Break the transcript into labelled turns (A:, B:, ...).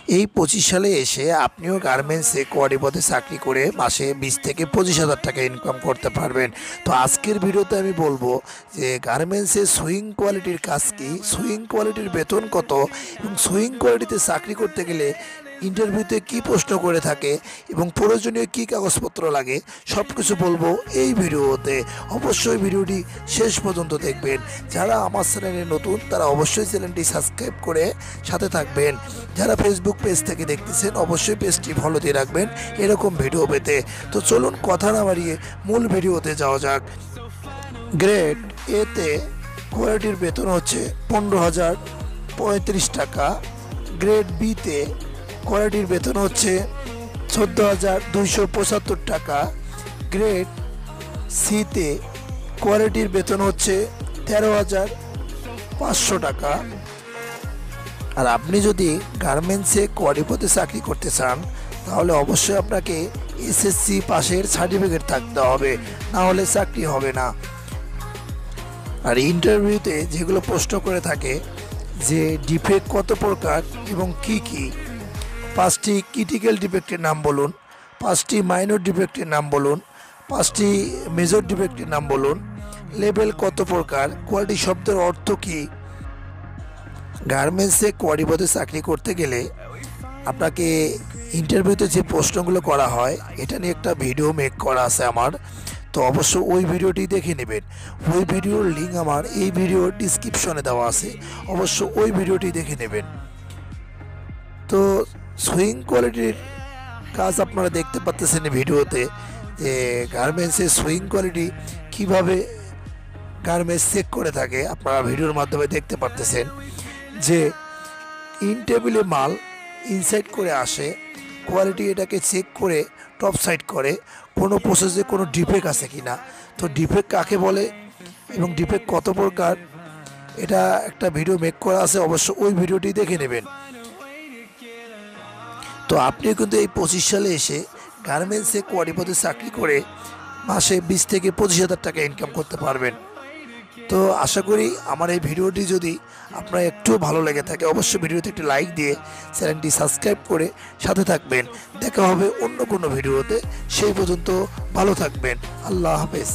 A: এই 25 সালে এসে আপনিও গার্মেন্টসে কোয়ারি পদে চাকরি করে মাসে 20 থেকে 25,000 টাকা ইনকাম করতে পারবেন। তো আজকের ভিডিওতে আমি বলবো যে গার্মেন্টসে সুইং কোয়ালিটির কাজ কি, সুইং কোয়ালিটির বেতন কত এবং সুইং কোয়ালিটিতে চাকরি করতে গেলে ইন্টারভিউতে কি প্রশ্ন করে থাকে এবং প্রয়োজনীয় কি কাগজপত্র লাগে সব কিছু বলবো এই ভিডিওতে। অবশ্যই ভিডিওটি শেষ পর্যন্ত দেখবেন। যারা আমার চ্যানেলে নতুন তারা অবশ্যই চ্যানেলটি সাবস্ক্রাইব করে সাথে থাকবেন। যারা ফেসবুক পেজ থেকে দেখতেছেন অবশ্যই পেজটি ফলো দিয়ে রাখবেন এরকম ভিডিও পেতে। তো চলুন কথা না বাড়িয়ে মূল ভিডিওতে যাওয়া যাক। গ্রেড এতে কোয়ালিটির বেতন হচ্ছে 15,035 টাকা। গ্রেড বিতে কোয়ালিটির বেতন হচ্ছে 14,275 টাকা। গ্রেড সিতে কোয়ালিটির বেতন হচ্ছে 13,500 টাকা। আর আপনি যদি গার্মেন্টসে কোয়ারি পদে চাকরি করতে চান তাহলে অবশ্যই আপনাকে এসএসসি পাশের সার্টিফিকেট থাকতে হবে, না হলে চাকরি হবে না। আর ইন্টারভিউতে যেগুলো প্রশ্ন করে থাকে যে ডিফেক্ট কত প্রকার এবং কি কি, 5টি ক্রিটিক্যাল ডিফেক্টের নাম বলুন, 5টি মাইনর ডিফেক্টের নাম বলুন, 5টি মেজর ডিফেক্টের নাম বলুন, লেভেল কত প্রকার, কোয়ালিটি শব্দের অর্থ কী। গার্মেন্টসে কোয়ারি পদে চাকরি করতে গেলে আপনাকে ইন্টারভিউতে যে প্রশ্নগুলো করা হয় এটা নিয়ে একটা ভিডিও মেক করা আছে আমার, তো অবশ্য ওই ভিডিওটি দেখে নেবেন। ওই ভিডিওর লিঙ্ক আমার এই ভিডিওর ডিসক্রিপশনে দেওয়া আছে, অবশ্য ওই ভিডিওটি দেখে নেবেন। তো সুইং কোয়ালিটির কাজ আপনারা দেখতে পাচ্ছেন ভিডিওতে যে গার্মেন্টসের সুইং কোয়ালিটি কীভাবে গার্মেন্টস চেক করে থাকে আপনারা ভিডিওর মাধ্যমে দেখতে পারতেছেন। যে ইন টেবিলে মাল ইনসাইড করে আসে, কোয়ালিটি এটাকে চেক করে টপ সাইড করে কোনো প্রসেসে কোনো ডিফেক্ট আছে কি না, তো ডিফেক্ট কাকে বলে এবং ডিফেক্ট কত প্রকার এটা একটা ভিডিও মেক করা আছে, অবশ্য ওই ভিডিওটি দেখে নেবেন। তো আপনিও কিন্তু এই 25 সালে এসে গার্মেন্টসে কোয়ারি পদে চাকরি করে মাসে 20 থেকে 25,000 টাকা ইনকাম করতে পারবেন। তো আশা করি আমার এই ভিডিওটি যদি আপনার একটু ভালো লেগে থাকে অবশ্যই ভিডিওতে একটি লাইক দিয়ে চ্যানেলটি সাবস্ক্রাইব করে সাথে থাকবেন। দেখা হবে অন্য কোনো ভিডিওতে, সেই পর্যন্ত ভালো থাকবেন। আল্লাহ হাফেজ।